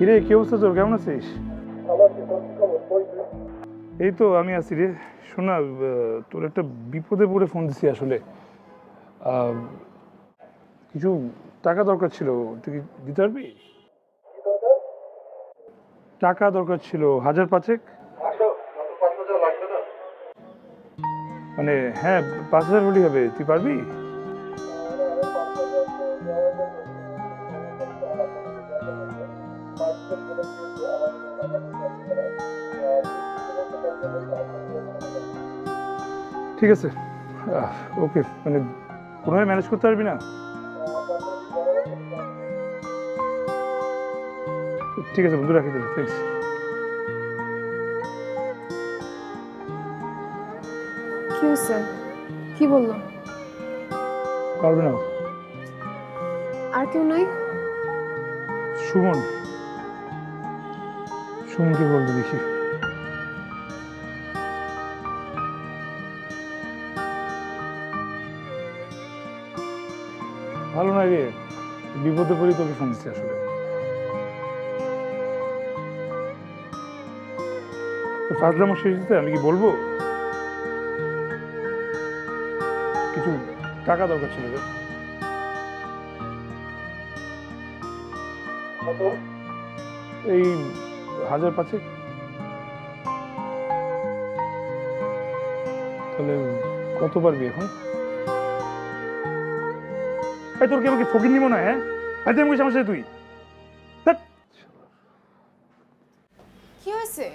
কিরে, কি অবস্থা তোর? কেমন আছিস? এই তো আমি আছি রে। শোনা, তোর একটা বিপদে পড়ে ফোন দিছি আসলে। আহ, কিছু টাকা দরকার ছিল, তুই কি দিতে পারবি? টাকা দরকার ছিল 1,000-5,000। মানে হ্যাঁ, 5,000 হলেই হবে, তুই পারবি? ঠিক আছে, ওকে। মানে কোনোভাবে ম্যানেজ করতে পারবি না? ঠিক আছে বন্ধু, রাখি দিলে, থ্যাংকস। কি হয়েছে? কি বললো? পারবে না। আর কেউ নাই? সুমন, সুমনকে বলবো দেখি। ভালো না রে, বিপদে পড়ি তোকে ফোন দিচ্ছি আসলে। তো ফাজলামো শেষ দিতে আমি কি বলবো? কিছু টাকা দরকার ছিল রে। এই 1,000-5,000। তাহলে কত পারবি এখন? এই তোর কি আমাকে ফকির নিব না? হ্যাঁ, আজ আমি আমার সাথে তুই। ধ্যাৎ। কি হয়েছে?